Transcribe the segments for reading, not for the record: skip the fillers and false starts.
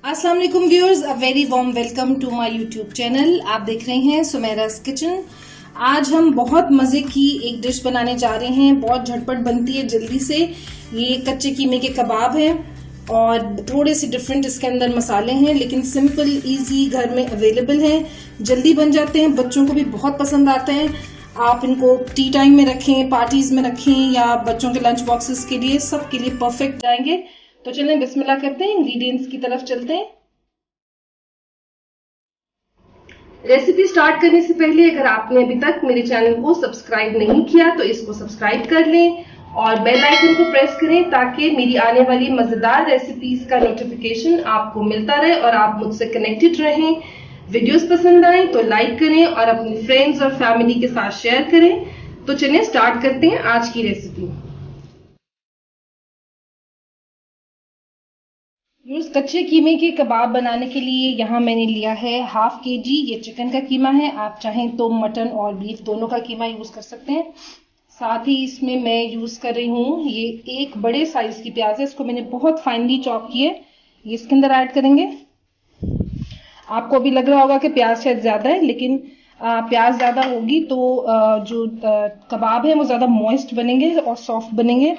अस्सलाम वालेकुम viewers, a very warm welcome to my YouTube channel. आप देख रहे हैं सुमेरा's किचन। आज हम बहुत मज़े की एक डिश बनाने जा रहे हैं। बहुत झटपट बनती है जल्दी से। ये कच्चे कीमे के कबाब हैं और थोड़े से डिफरेंट इसके अंदर मसाले हैं, लेकिन सिंपल इजी घर में अवेलेबल हैं, जल्दी बन जाते हैं, बच्चों को भी बहुत पसंद आते हैं। आप इनको टी टाइम में रखें, पार्टीज में रखें या बच्चों के लंच बॉक्सेस के लिए, सब के लिए परफेक्ट जाएंगे। तो चलें बिस्मिल्लाह करते हैं, इंग्रेडिएंट्स की तरफ चलते हैं। रेसिपी स्टार्ट करने से पहले अगर आपने अभी तक मेरे चैनल को सब्सक्राइब नहीं किया तो इसको सब्सक्राइब कर लें और बेल आइकन को प्रेस करें ताकि मेरी आने वाली मजेदार रेसिपीज का नोटिफिकेशन आपको मिलता रहे और आप मुझसे कनेक्टेड रहें। वीडियोस पसंद आए तो लाइक करें और अपने फ्रेंड्स और फैमिली के साथ शेयर करें। तो चलिए स्टार्ट करते हैं आज की रेसिपी। कच्चे कीमे के कबाब बनाने के लिए यहाँ मैंने लिया है हाफ केजी। ये चिकन का कीमा है, आप चाहें तो मटन और बीफ दोनों का कीमा यूज कर सकते हैं। साथ ही इसमें मैं यूज कर रही हूँ ये एक बड़े साइज की प्याज है, इसको मैंने बहुत फाइनली चॉप किया है, ये इसके अंदर ऐड करेंगे। आपको अभी लग रहा होगा कि प्याज शायद ज्यादा है, लेकिन प्याज ज्यादा होगी तो जो कबाब है वो ज्यादा मॉइस्ट बनेंगे और सॉफ्ट बनेंगे।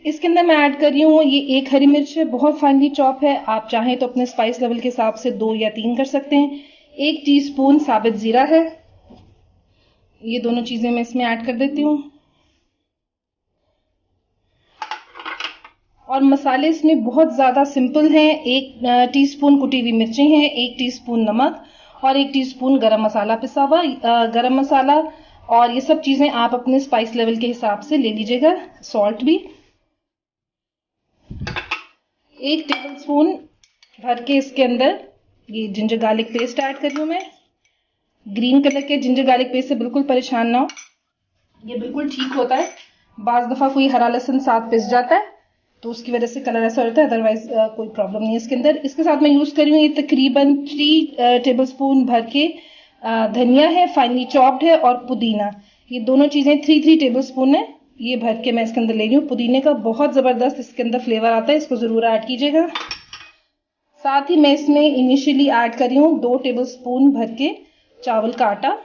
इसके अंदर मैं ऐड कर रही हूँ ये एक हरी मिर्च है, बहुत फाइनली चॉप है, आप चाहें तो अपने स्पाइस लेवल के हिसाब से 2 या 3 कर सकते हैं। 1 टीस्पून साबित जीरा है, ये दोनों चीजें मैं इसमें ऐड कर देती हूँ। और मसाले इसमें बहुत ज्यादा सिंपल हैं। 1 टीस्पून कुटी हुई मिर्चें हैं, 1 टीस्पून नमक और 1 टीस्पून गरम मसाला पिसा हुआ गरम मसाला। और ये सब चीजें आप अपने स्पाइस लेवल के हिसाब से ले लीजिएगा, सॉल्ट भी। 1 टेबल स्पून भर के इसके अंदर ये जिंजर गार्लिक पेस्ट ऐड कर रही हूँ मैं। ग्रीन कलर के जिंजर गार्लिक पेस्ट से बिल्कुल परेशान ना हो, ये बिल्कुल ठीक होता है। बाज दफा कोई हरा लहसुन साथ पिस जाता है तो उसकी वजह से कलर ऐसा होता है, अदरवाइज कोई प्रॉब्लम नहीं है इसके अंदर। इसके साथ मैं यूज कर रही हूँ ये तकरीबन 3 टेबल स्पून भर के धनिया है, फाइनली चॉप्ड है, और पुदीना। ये दोनों चीजें 3 टेबल स्पून है, ये भर के मैं इसके अंदर ले रही हूँ। पुदीने का बहुत जबरदस्त इसके अंदर फ्लेवर आता है, इसको जरूर ऐड कीजिएगा। साथ ही मैं इसमें इनिशियली ऐड कर रही हूँ 2 टेबल स्पून भर के चावल का आटा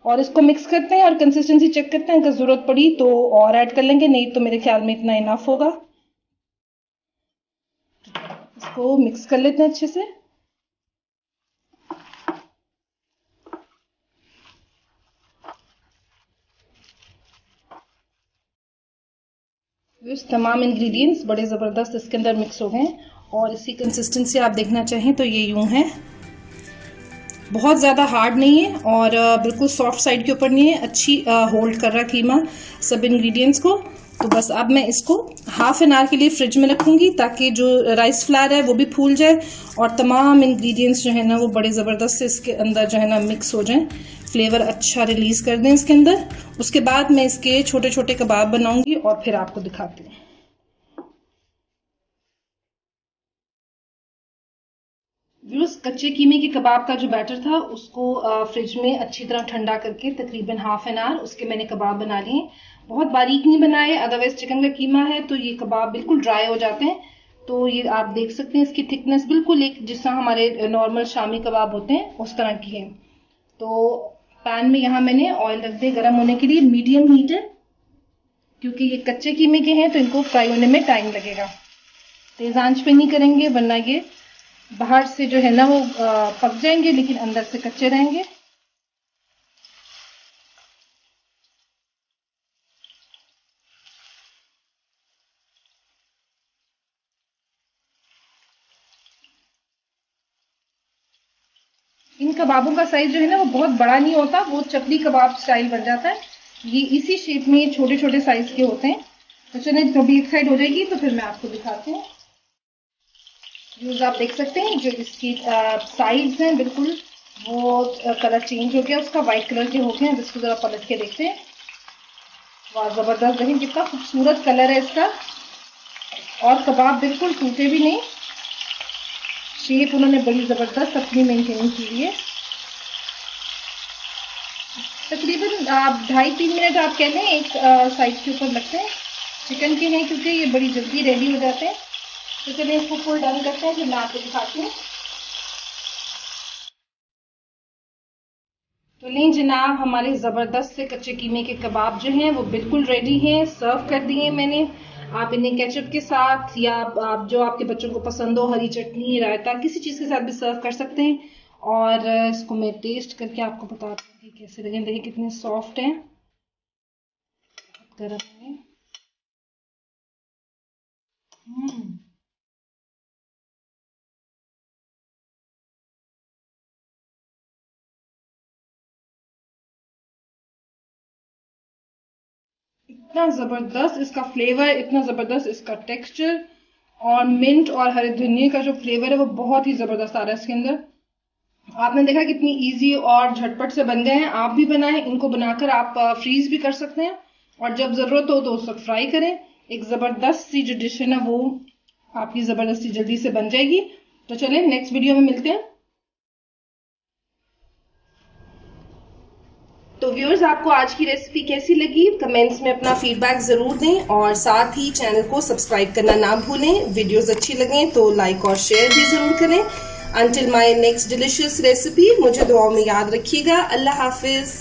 और इसको मिक्स करते हैं और कंसिस्टेंसी चेक करते हैं, अगर जरूरत पड़ी तो और ऐड कर लेंगे, नहीं तो मेरे ख्याल में इतना इनफ होगा। इसको मिक्स कर लेते हैं अच्छे से। तमाम इंग्रेडिएंट्स बड़े जबरदस्त इसके अंदर मिक्स हो गए और इसकी कंसिस्टेंसी आप देखना चाहें तो ये यूं है, बहुत ज़्यादा हार्ड नहीं है और बिल्कुल सॉफ्ट साइड के ऊपर नहीं है, अच्छी होल्ड कर रहा कीमा सब इंग्रेडिएंट्स को। तो बस अब मैं इसको हाफ एन आवर के लिए फ्रिज में रखूंगी ताकि जो राइस फ्लावर है वो भी फूल जाए और तमाम इंग्रेडिएंट्स जो है ना वो बड़े ज़बरदस्त से इसके अंदर जो है ना मिक्स हो जाएं, फ्लेवर अच्छा रिलीज कर दें इसके अंदर। उसके बाद मैं इसके छोटे छोटे कबाब बनाऊंगी और फिर आपको दिखाती हूँ। कच्चे कीमे के कबाब का जो बैटर था उसको फ्रिज में अच्छी तरह ठंडा करके तकरीबन हाफ एन आवर उसके मैंने कबाब बना लिए। बहुत बारीक नहीं बनाए, अदरवाइज चिकन का कीमा है तो ये कबाब बिल्कुल ड्राई हो जाते हैं। तो ये आप देख सकते हैं इसकी थिकनेस बिल्कुल एक जिस तरह हमारे नॉर्मल शामी कबाब होते हैं उस तरह की है। तो पैन में यहाँ मैंने ऑयल रख दिया गर्म होने के लिए, मीडियम हीट है क्योंकि ये कच्चे कीमे के हैं तो इनको फ्राई होने में टाइम लगेगा। तेज आंच पे नहीं करेंगे वरना ये बाहर से जो है ना वो पक जाएंगे लेकिन अंदर से कच्चे रहेंगे। इन कबाबों का साइज जो है ना वो बहुत बड़ा नहीं होता, वो चपली कबाब स्टाइल बन जाता है। ये इसी शेप में छोटे छोटे साइज के होते हैं। तो चलिए जब एक साइड हो जाएगी तो फिर मैं आपको दिखाती हूँ। यूज आप देख सकते हैं जो इसकी साइड्स हैं बिल्कुल वो कलर चेंज हो गया उसका, व्हाइट कलर के हो गए हैं। इसको जरा पलट के देखते हैं, वाह जबरदस्त, देखिए कितना खूबसूरत कलर है इसका और कबाब बिल्कुल टूटे भी नहीं। शेप उन्होंने बड़ी जबरदस्त अपनी मेंटेन की है। तकरीबन आप 2.5-3 मिनट आप कह लें एक साइड के ऊपर लगते हैं। चिकन के हैं क्योंकि ये बड़ी जल्दी रेडी हो जाते हैं तो चलिए इसको फुल डन करते हैं, फिर मैं आपको दिखाती हूँ। तो नहीं जनाब, हमारे ज़बरदस्त से कच्चे कीमे के कबाब जो हैं वो बिल्कुल रेडी हैं, सर्व कर दिए मैंने। आप इन्हें केचप के साथ या आप जो आपके बच्चों को पसंद हो, हरी चटनी, रायता, किसी चीज़ के साथ भी सर्व कर सकते हैं। और इसको मैं टेस्ट करके आपको बताती हूँ कि कैसे लगे। देखिए कितने सॉफ्ट हैं, गर्म है। इतना ज़बरदस्त इसका फ्लेवर, इतना ज़बरदस्त इसका टेक्सचर, और मिंट और हरे धनिए का जो फ्लेवर है वो बहुत ही ज़बरदस्त आ रहा है इसके अंदर। आपने देखा कितनी इजी और झटपट से बन गए हैं। आप भी बनाएं, इनको बनाकर आप फ्रीज भी कर सकते हैं, और जब ज़रूरत हो तो उस वक्त फ्राई करें। एक ज़बरदस्त सी जो डिश है ना वो आपकी ज़बरदस्ती जल्दी से बन जाएगी। तो चलें नेक्स्ट वीडियो में मिलते हैं। तो व्यूअर्स, आपको आज की रेसिपी कैसी लगी कमेंट्स में अपना फीडबैक जरूर दें, और साथ ही चैनल को सब्सक्राइब करना ना भूलें। वीडियोस अच्छी लगें तो लाइक और शेयर भी जरूर करें। Until my next delicious recipe, मुझे दुआओं में याद रखिएगा। अल्लाह हाफिज।